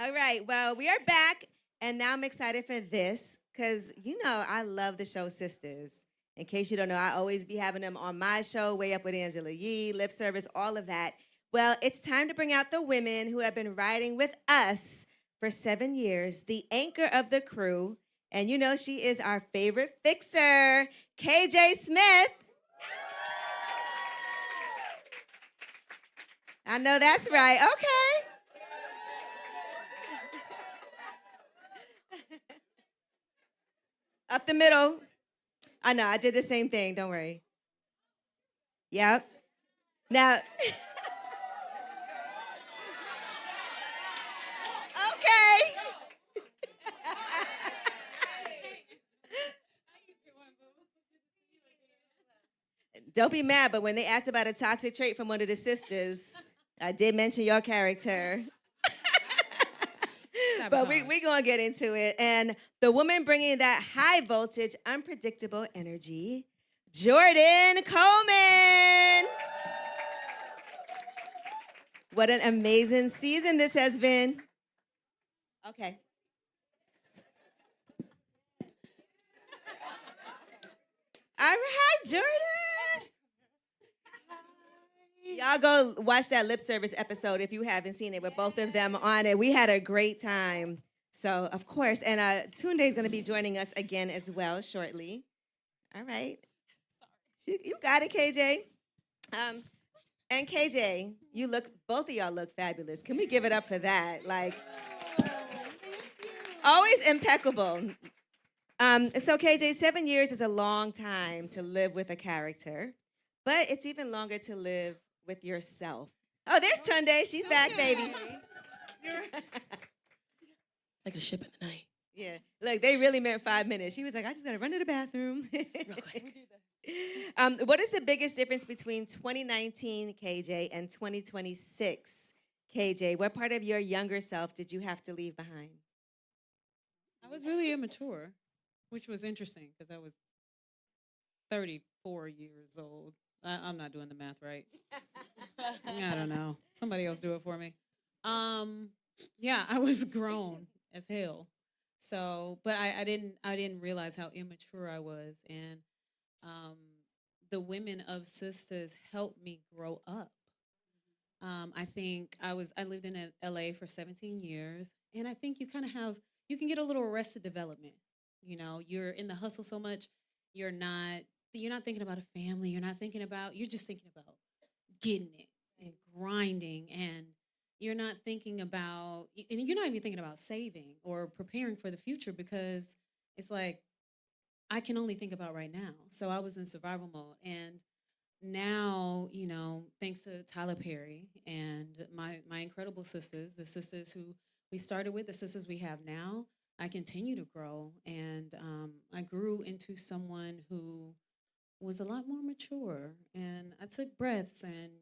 All right. Well, we are back, and now I'm excited for this because I love the show Sisters. In case you don't know, I always be having them on my show, Way Up with Angela Yee, Lip Service, all of that. Well, it's time to bring out the women who have been riding with us for 7 years, the anchor of the crew, and she is our favorite fixer, KJ Smith. I know that's right. Okay. Up the middle. I know, I did the same thing. Don't worry. Yep. Now, okay. Don't be mad, but when they asked about a toxic trait from one of the sisters, I did mention your character. But we're going to get into it. And the woman bringing that high voltage, unpredictable energy, Jordan Coleman. What an amazing season this has been. Okay. All right, Jordan. Y'all go watch that lip service episode if you haven't seen it with both of them on it. We had a great time. So, of course. And Tunde is going to be joining us again as well shortly. All right. You got it, KJ. And KJ, both of y'all look fabulous. Can we give it up for that? Like, always impeccable. So KJ, 7 years is a long time to live with a character, but it's even longer to live with yourself. Oh, there's Tunde. She's back, baby. Like a ship in the night. Yeah. Look, they really meant 5 minutes. She was like, I just got to run to the bathroom. Real quick. What is the biggest difference between 2019 KJ and 2026 KJ? What part of your younger self did you have to leave behind? I was really immature, which was interesting because I was 34 years old. I'm not doing the math right. I don't know. Somebody else do it for me. Yeah, I was grown as hell. So, but I didn't realize how immature I was, and the women of Sisters helped me grow up. I think I lived in LA for 17 years, and I think you can get a little arrested development. You're in the hustle so much, you're not thinking about a family, you're just thinking about getting it and grinding, and you're not thinking about, and you're not even thinking about saving or preparing for the future, because it's like, I can only think about right now. So I was in survival mode. And now, thanks to Tyler Perry and my incredible sisters, the sisters who we started with, the sisters we have now, I continue to grow. And I grew into someone who was a lot more mature. And I took breaths, and,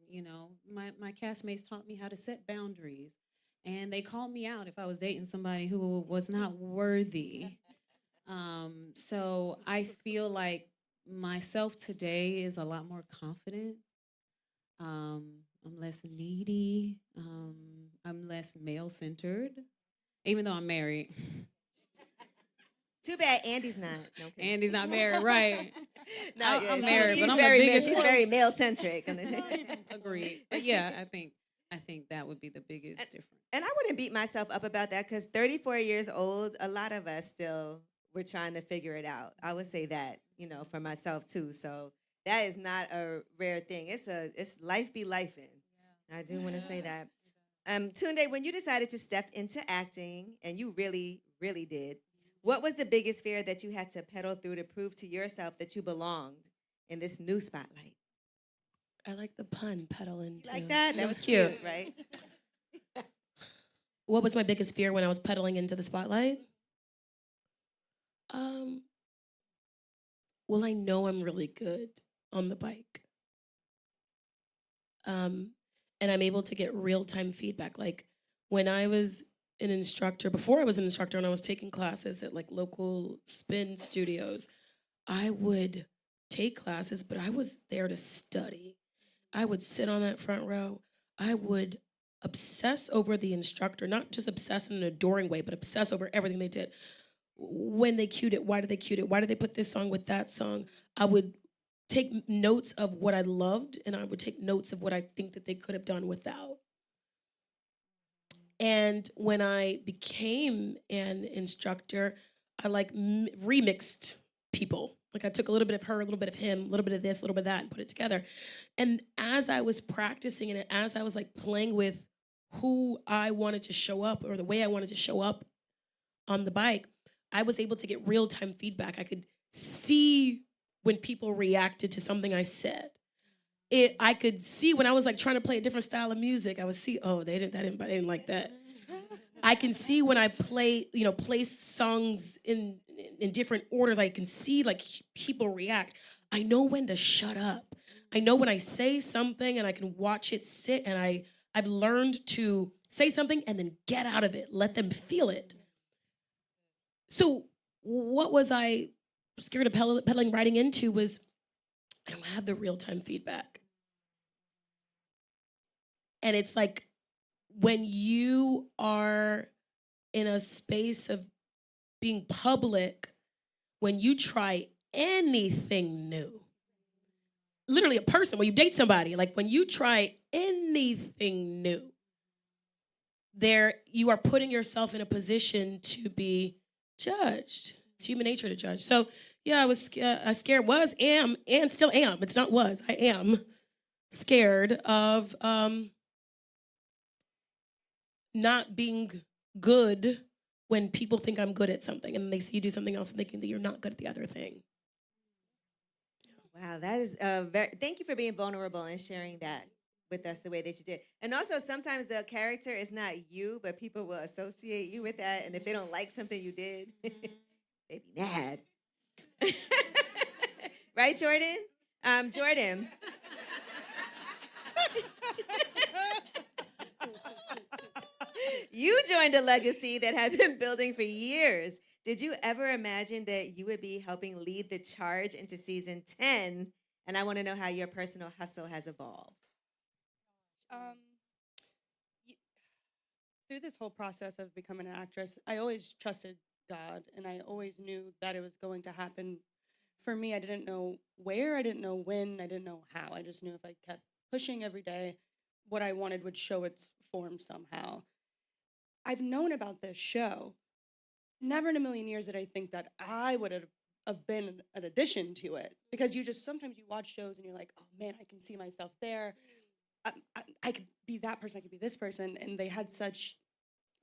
my castmates taught me how to set boundaries. And they called me out if I was dating somebody who was not worthy. So I feel like myself today is a lot more confident. I'm less needy. I'm less male-centered, even though I'm married. Too bad Andy's not. No, Andy's not married, right? No, I'm married, but I'm very the biggest. She's very male-centric. Agreed. But yeah, I think that would be the biggest difference. And I wouldn't beat myself up about that, because 34 years old, a lot of us still, we're trying to figure it out. I would say that, for myself too. So that is not a rare thing. It's life be lifing. Yeah. I do want to say that. Tunde, when you decided to step into acting, and you really, really did, what was the biggest fear that you had to pedal through to prove to yourself that you belonged in this new spotlight? I like the pun, pedal into. Like that? That was cute, right? What was my biggest fear when I was pedaling into the spotlight? Well, I know I'm really good on the bike. And I'm able to get real-time feedback. Like, when I was an instructor, before I was an instructor and I was taking classes at like local spin studios, I would take classes, but I was there to study. I would sit on that front row. I would obsess over the instructor, not just obsess in an adoring way, but obsess over everything they did. When they cued it, why did they cue it? Why did they put this song with that song? I would take notes of what I loved, and I would take notes of what I think that they could have done without. And when I became an instructor, I like remixed people. Like I took a little bit of her, a little bit of him, a little bit of this, a little bit of that, and put it together. And as I was practicing and as I was like playing with who I wanted to show up or the way I wanted to show up on the bike, I was able to get real-time feedback. I could see when people reacted to something I said. I could see when I was like trying to play a different style of music, I would see, oh, they didn't like that. I can see when I place songs in different orders, I can see like people react. I know when to shut up. I know when I say something and I can watch it sit, and I've learned to say something and then get out of it, let them feel it. So what was I scared of pedaling riding into was I don't have the real-time feedback. And it's like when you are in a space of being public, when you try anything new, literally a person, when you date somebody, like when you try anything new, there you are putting yourself in a position to be judged. It's human nature to judge. So yeah, I was scared, am, and still am. It's not was, I am scared of not being good when people think I'm good at something and they see you do something else and thinking that you're not good at the other thing. Wow, that is thank you for being vulnerable and sharing that with us the way that you did. And also, sometimes the character is not you, but people will associate you with that. And if they don't like something you did, they'd be mad. Right, Jordan? Jordan. You joined a legacy that had been building for years. Did you ever imagine that you would be helping lead the charge into season 10? And I want to know how your personal hustle has evolved. Through this whole process of becoming an actress, I always trusted God, and I always knew that it was going to happen. For me, I didn't know where, I didn't know when, I didn't know how. I just knew if I kept pushing every day, what I wanted would show its form somehow. I've known about this show. Never in a million years did I think that I would have been an addition to it, because sometimes you watch shows and you're like, oh man, I can see myself there. I could be that person, I could be this person, and they had such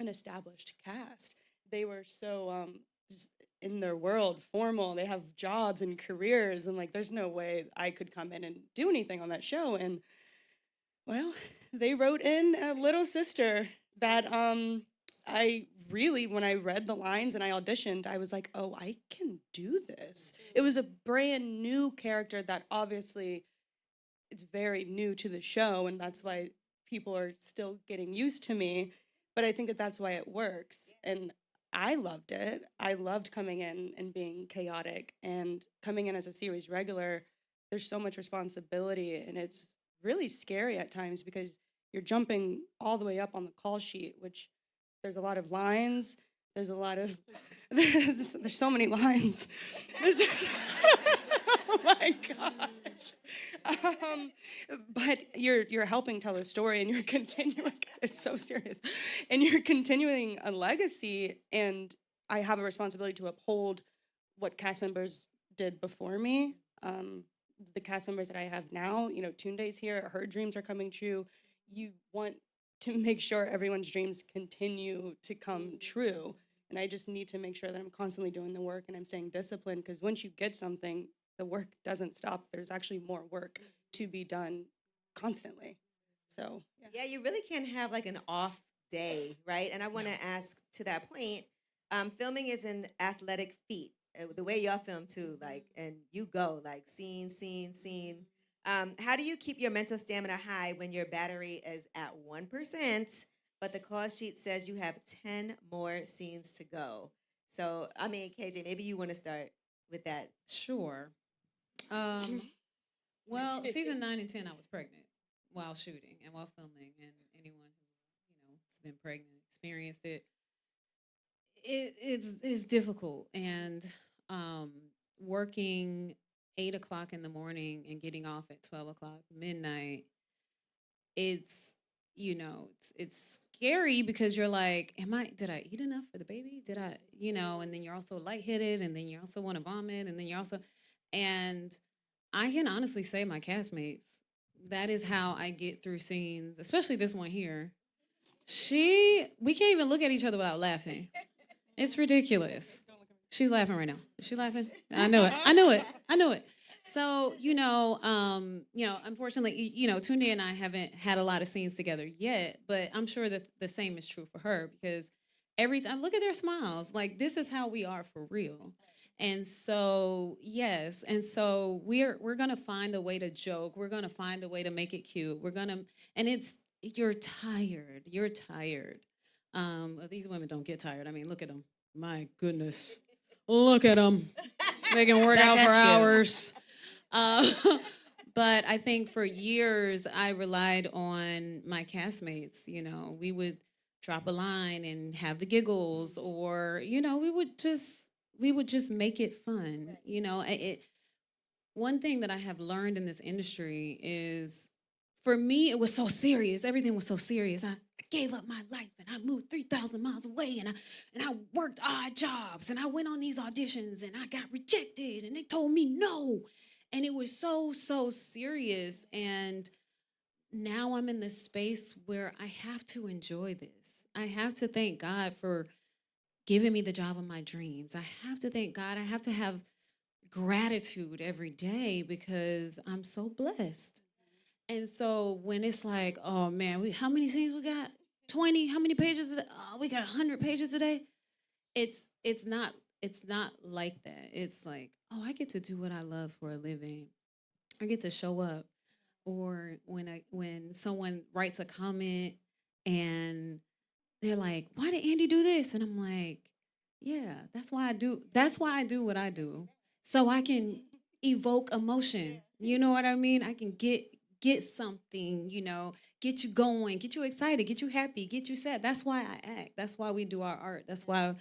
an established cast. They were so just in their world, formal. They have jobs and careers, and like, there's no way I could come in and do anything on that show. And well, they wrote in a little sister that I really, when I read the lines and I auditioned, I was like, oh, I can do this. It was a brand new character that obviously it's very new to the show, and that's why people are still getting used to me. But I think that that's why it works. And I loved it. I loved coming in and being chaotic, and coming in as a series regular. There's so much responsibility, and it's really scary at times because you're jumping all the way up on the call sheet, which there's a lot of lines. There's a lot of, there's so many lines. Oh my gosh. But you're helping tell a story, and you're continuing, it's so serious. And you're continuing a legacy, and I have a responsibility to uphold what cast members did before me. The cast members that I have now, Tunde's here, her dreams are coming true. You want to make sure everyone's dreams continue to come true. And I just need to make sure that I'm constantly doing the work and I'm staying disciplined, because once you get something, the work doesn't stop. There's actually more work to be done constantly. So, Yeah, you really can't have like an off day, right? And I want to ask to that point, filming is an athletic feat. The way y'all film too, like, and you go like scene, scene, scene. How do you keep your mental stamina high when your battery is at 1%, but the call sheet says you have 10 more scenes to go? So, I mean, KJ, maybe you want to start with that. Sure. Well, season 9 and 10, I was pregnant while shooting and while filming, and anyone been pregnant, experienced it. It's difficult, and working 8 o'clock in the morning and getting off at 12 o'clock midnight. It's it's scary because you're like, did I eat enough for the baby? Did I, and then you're also lightheaded, and then you also want to vomit, and then and I can honestly say my castmates, that is how I get through scenes, especially this one here. We can't even look at each other without laughing. It's ridiculous. She's laughing right now. Is she laughing? I know it. I know it. So, unfortunately, Tunde and I haven't had a lot of scenes together yet, but I'm sure that the same is true for her, because every time, look at their smiles. Like, this is how we are for real. And so, yes. And so we're going to find a way to joke. We're going to find a way to make it cute. You're tired. You're tired. These women don't get tired. I mean, look at them. My goodness. Look at them. They can work out for hours. But I think for years I relied on my castmates. We would drop a line and have the giggles, or we would just make it fun. One thing that I have learned in this industry is, for me, it was so serious. Everything was so serious. I gave up my life, and I moved 3,000 miles away, and I worked odd jobs, and I went on these auditions, and I got rejected, and they told me no. And it was so, so serious. And now I'm in this space where I have to enjoy this. I have to thank God for giving me the job of my dreams. I have to thank God. I have to have gratitude every day because I'm so blessed. And so when it's like, oh man, how many scenes we got? 20? How many pages? We got 100 pages a day. It's not like that. It's like, oh, I get to do what I love for a living. I get to show up. Or when someone writes a comment and they're like, why did Andy do this? And I'm like, yeah, that's why I do what I do. So I can evoke emotion. You know what I mean? I can get something, get you going, get you excited, get you happy, get you sad. That's why I act. That's why we do our art. That's why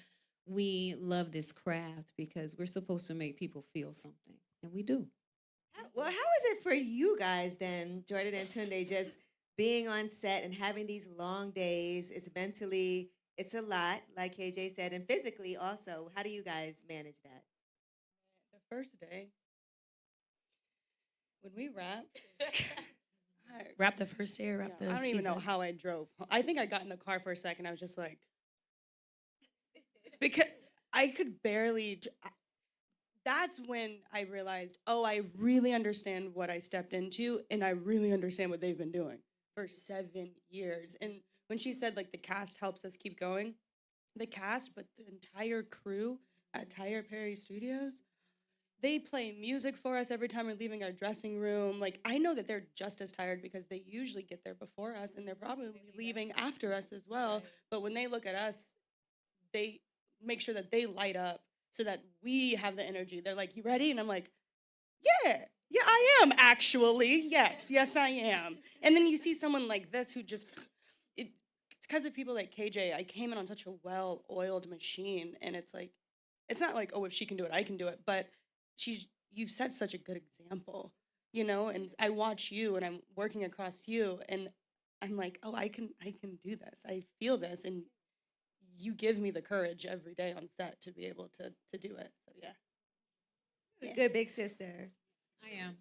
we love this craft, because we're supposed to make people feel something, and we do. Well, how is it for you guys then, Jordan and Tunde, just being on set and having these long days? It's a lot, like KJ said, and physically also. How do you guys manage that? The first day, when we wrapped, Wrap the first day or wrap the I don't even know season? how I drove. I think I got in the car for a second. I was just like, because I could barely. That's when I realized, oh, I really understand what I stepped into, and I really understand what they've been doing for 7 years. And when she said, like, the cast helps us keep going, the cast, but the entire crew at Tyre Perry Studios, they play music for us every time we're leaving our dressing room. Like, I know that they're just as tired because they usually get there before us, and they're probably leaving after us as well. Right. But when they look at us, they make sure that they light up so that we have the energy. They're like, you ready? And I'm like, yeah, I am actually. Yes, I am. And then you see someone like this who just, it's because of people like KJ. I came in on such a well-oiled machine, and it's like, it's not like, oh, if she can do it, I can do it. But you've set such a good example, and I watch you, and I'm working across you, and I'm like, oh, I can do this. I feel this, and you give me the courage every day on set to be able to do it. So yeah. Good big sister. I am.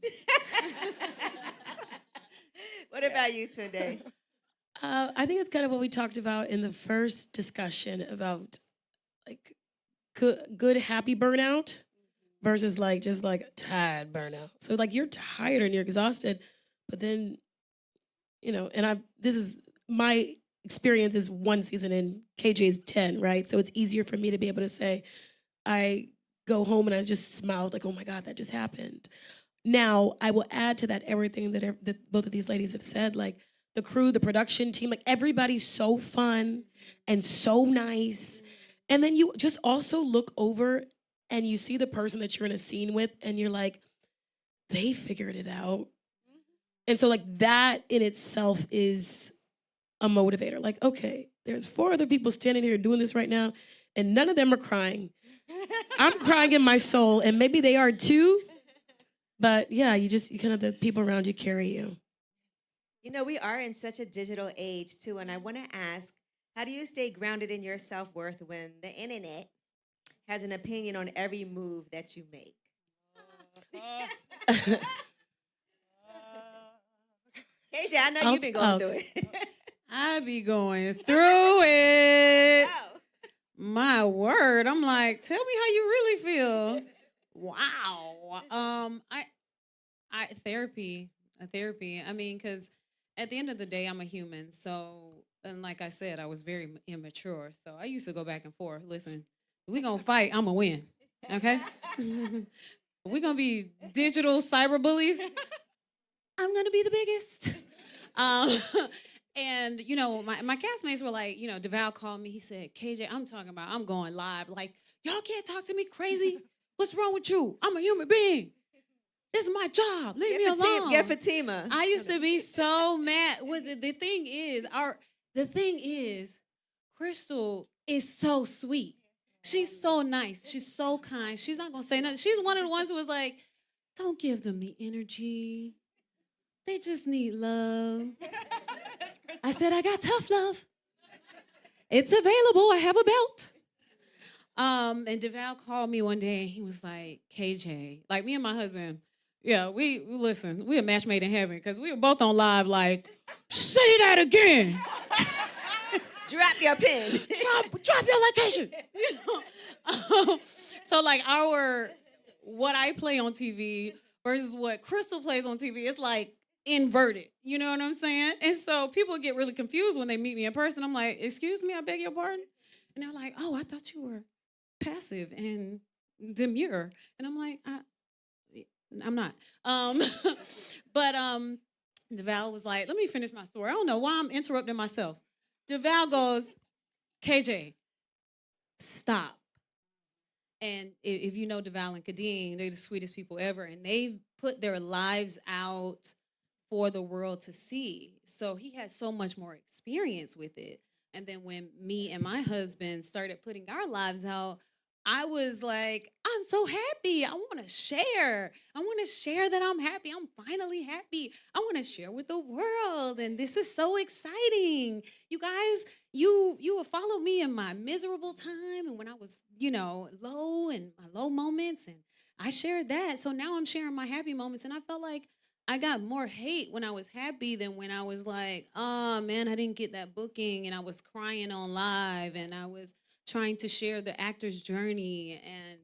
What about you, Tunde? I think it's kind of what we talked about in the first discussion about, like, good happy burnout versus just tired burnout. So like, you're tired and you're exhausted, but then, this is my experience is 1 season and KJ's 10, right? So it's easier for me to be able to say, I go home and I just smiled like, oh my God, that just happened. Now, I will add to that everything that both of these ladies have said, like the crew, the production team, like everybody's so fun and so nice. And then you just also look over and you see the person that you're in a scene with and you're like, they figured it out. And so like that in itself is a motivator. Like, okay, there's 4 other people standing here doing this right now, and none of them are crying. I'm crying in my soul, and maybe they are too. But yeah, you kind of, the people around you carry you. You know, we are in such a digital age too, and I want to ask, how do you stay grounded in your self-worth when the internet has an opinion on every move that you make? KJ, I know you've been going through it. I be going through it. Wow. My word. I'm like, tell me how you really feel. Wow. Therapy. I mean, because at the end of the day, I'm a human. So, and like I said, I was very immature. So I used to go back and forth. Listen, we gonna fight, I'm gonna win. Okay? We gonna be digital cyber bullies. I'm gonna be the biggest. And you know, my castmates were like, you know, DeVal called me. He said, KJ, I'm going live. Like, y'all can't talk to me crazy. What's wrong with you? I'm a human being. This is my job. Leave me alone. Get Fatima. I used to be so mad. The thing is, Crystal is so sweet. She's so nice. She's so kind. She's not gonna say nothing. She's one of the ones who was like, don't give them the energy. They just need love. I said, I got tough love. It's available. I have a belt. And DeVal called me one day and he was like, KJ, like me and my husband, yeah, we listen, we a match made in heaven because we were both on live like, say that again. Drop your pen. Drop your location. You know? So like what I play on TV versus what Crystal plays on TV, it's like inverted. You know what I'm saying? And so people get really confused when they meet me in person. I'm like, excuse me, I beg your pardon? And they're like, oh, I thought you were passive and demure. And I'm like, I'm not. But DeVal was like, let me finish my story. I don't know why I'm interrupting myself. DeVal goes, KJ, stop. And if you know DeVal and Kadeen, they're the sweetest people ever. And they've put their lives out for the world to see. So he has so much more experience with it. And then when me and my husband started putting our lives out, I was like, I'm so happy. I want to share. I want to share that I'm happy. I'm finally happy. I want to share with the world. And this is so exciting. You guys, you have followed me in my miserable time and when I was, you know, low and my low moments. And I shared that. So now I'm sharing my happy moments. And I felt like I got more hate when I was happy than when I was like, oh, man, I didn't get that booking. And I was crying on live and I was trying to share the actor's journey. And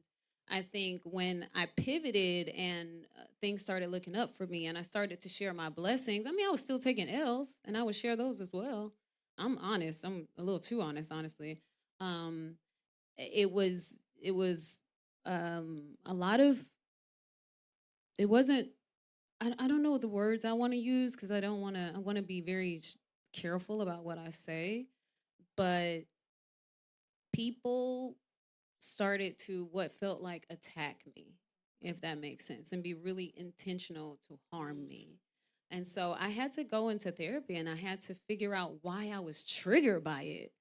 I think when I pivoted and things started looking up for me and I started to share my blessings, I mean, I was still taking L's and I would share those as well. I'm honest. I'm a little too honest, honestly. It was a lot of, it wasn't, I don't know what the words I want to use because I want to be very careful about what I say, but people started to what felt like attack me, if that makes sense, and be really intentional to harm me. And so I had to go into therapy and I had to figure out why I was triggered by it.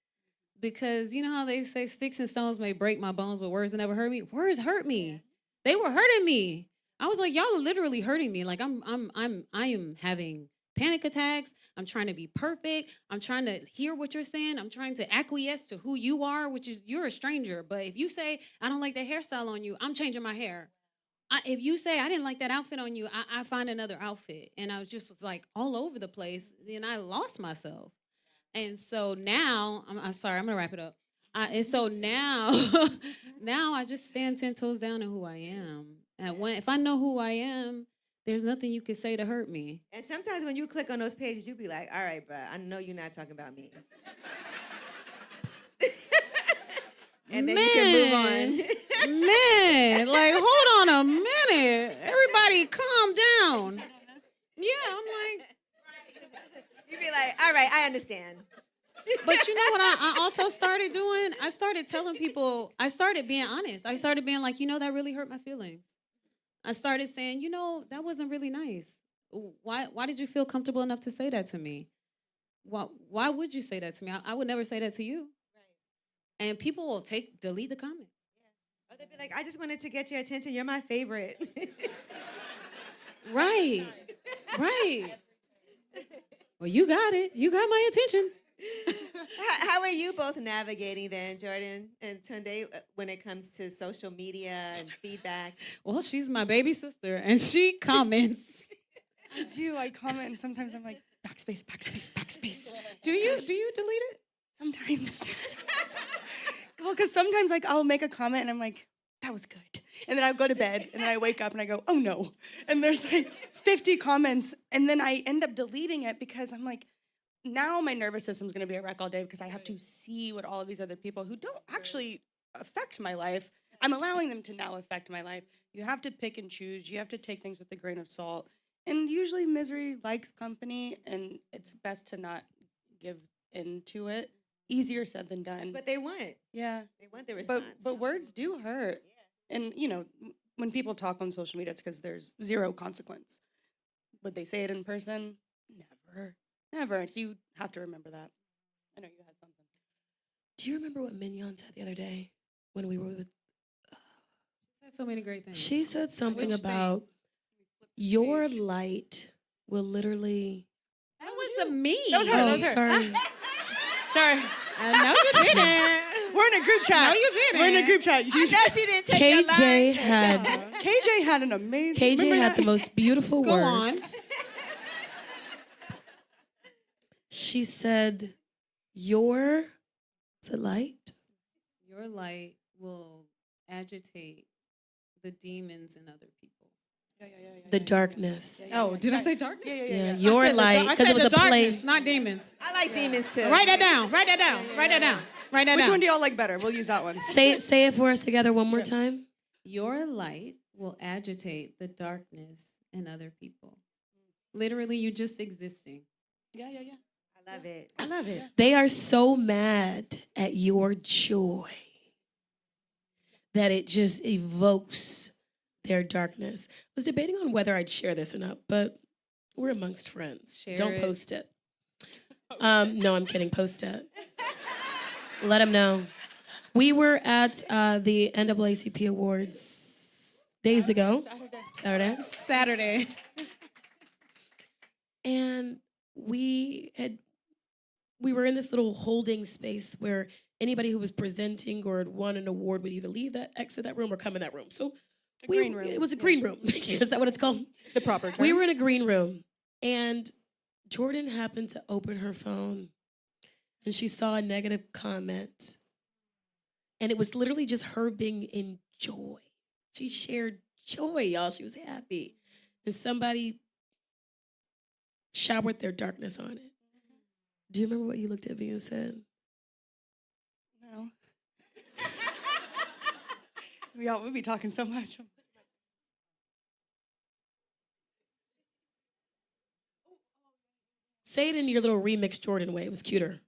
Because you know how they say sticks and stones may break my bones, but words never hurt me? Words hurt me. They were hurting me. I was like, y'all are literally hurting me. Like I am having panic attacks. I'm trying to be perfect. I'm trying to hear what you're saying. I'm trying to acquiesce to who you are, which is you're a stranger. But if you say, I don't like that hairstyle on you, I'm changing my hair. If you say, I didn't like that outfit on you, I find another outfit. And I was like all over the place. And I lost myself. And so now, I'm sorry, I'm going to wrap it up. And so now, now I just stand 10 toes down in who I am. And if I know who I am, there's nothing you can say to hurt me. And sometimes when you click on those pages, you be like, all right, bro, I know you're not talking about me. And then you can move on. Man, like, hold on a minute. Everybody calm down. Yeah, I'm like. You be like, all right, I understand. But you know what I also started doing? I started telling people, I started being honest. I started being like, you know, that really hurt my feelings. I started saying, you know, that wasn't really nice. Why did you feel comfortable enough to say that to me? why would you say that to me? I would never say that to you. Right. And people will delete the comment. Yeah. Or they'll be like, I just wanted to get your attention. You're my favorite. Right. Right. Well, you got it. You got my attention. How are you both navigating then, Jordan and Tunde, when it comes to social media and feedback? Well, she's my baby sister, and she comments. I do. I comment, and sometimes I'm like, backspace, backspace, backspace. Do you delete it? Sometimes. Well, because sometimes like I'll make a comment and I'm like, that was good. And then I'll go to bed and then I wake up and I go, oh no. And there's like 50 comments and then I end up deleting it because I'm like, now my nervous system's gonna be a wreck all day because I have to see what all of these other people who don't actually affect my life, I'm allowing them to now affect my life. You have to pick and choose. You have to take things with a grain of salt. And usually misery likes company and it's best to not give into it. Easier said than done. That's what they want. Yeah. They want the response. But words do hurt. Yeah. And, you know, when people talk on social media, it's because there's zero consequence. Would they say it in person? Never. Never. So you have to remember that. I know you had something. Do you remember what Mignon said the other day when we were with... She said so many great things. She said something about your light will literally... That wasn't me. That was her. That was her. Sorry. Sorry. No, you didn't. We're in a group chat. No, you didn't. We're in a group chat. I know she didn't take your line. KJ had an amazing... KJ had the most beautiful Go words. On. She said, your... Is it light? Your light will agitate the demons in other people. The darkness. Oh, did I say darkness? Yeah, your light, because it was a play. Not demons. I like demons too. Write that down. Write that down. Write that down. Write that Which down. one do y'all like better? We'll use that one. Say it for us together one more time. Your light will agitate the darkness in other people. Literally, you just existing. Yeah. I love it. I love it. They are so mad at your joy that it just evokes their darkness. I was debating on whether I'd share this or not, but we're amongst friends. Share Don't it. post it. No, I'm kidding. Post it. Let them know. We were at the NAACP Awards days ago. Saturday. And we were in this little holding space where anybody who was presenting or had won an award would either exit that room or come in that room. So green room. It was a green room. Is that what it's called? The proper term. We were in a green room, and Jordan happened to open her phone, and she saw a negative comment. And it was literally just her being in joy. She shared joy, y'all. She was happy. And somebody showered their darkness on it. Do you remember what you looked at me and said? No. We'll be talking so much. Say it in your little remix Jordan way. It was cuter.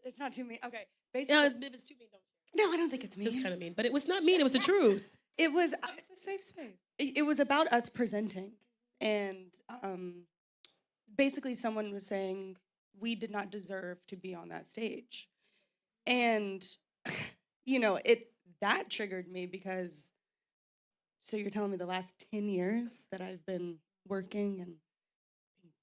It's not too mean. Okay. Basically, No, it was too mean. no, I don't think it's mean. It was kind of mean, but it was not mean. It was the truth. It was. It's a safe space. It was about us presenting, and basically, someone was saying we did not deserve to be on that stage, and you know that triggered me because. So you're telling me the last 10 years that I've been working and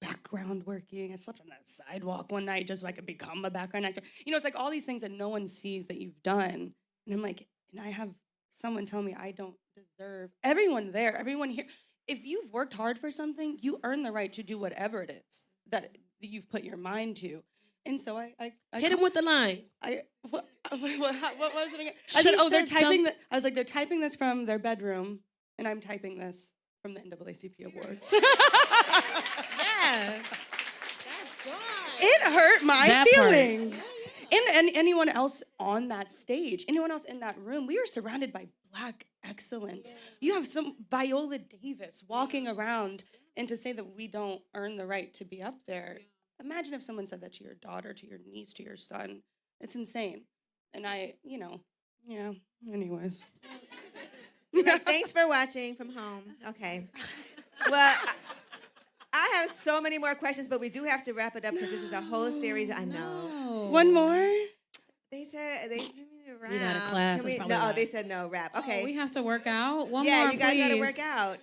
background working. I slept on a sidewalk one night just so I could become a background actor. You know, it's like all these things that no one sees that you've done. And I'm like, and I have someone tell me I don't deserve. Everyone there, everyone here. If you've worked hard for something, you earn the right to do whatever it is that you've put your mind to. And so I Hit him with the line. What was it again? I She said, oh, they're said typing. I was like, they're typing this from their bedroom, and I'm typing this from the NAACP Awards. Yeah. It hurt my That part. feelings. And anyone else on that stage, anyone else in that room, we are surrounded by Black excellence. You have some Viola Davis walking around, and to say that we don't earn the right to be up there. Imagine if someone said that to your daughter, to your niece, to your son. It's insane. And anyways. Like, thanks for watching from home. Okay. Well, I have so many more questions, but we do have to wrap it up because this is a whole series. I know. One more. They said me to wrap. We got a class. Can It's we- probably no, not. they said no wrap. Okay. We have to work out. One yeah, more, you guys got to please. work out.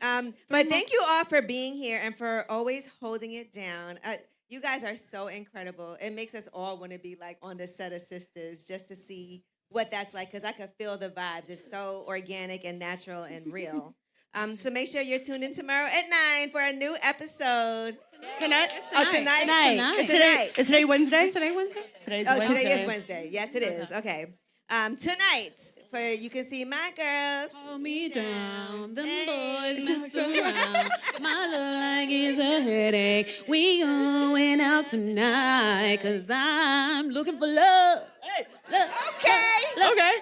But thank you all for being here and for always holding it down. You guys are so incredible. It makes us all want to be like on the set of Sistas just to see what that's like because I can feel the vibes. It's so organic and natural and real. So make sure you're tuned in tomorrow at 9 for a new episode. Tonight? Oh, tonight. Tonight. Is today, is today Wednesday? Is today Wednesday? Today's Oh, Wednesday. today is Wednesday. Yes, it is. Okay. Tonight, for you can see my girls. Hold me down. Them Hey. boys mess around. My love like is a headache. We going out tonight because I'm looking for love. Hey. Love. Okay. Love. Okay.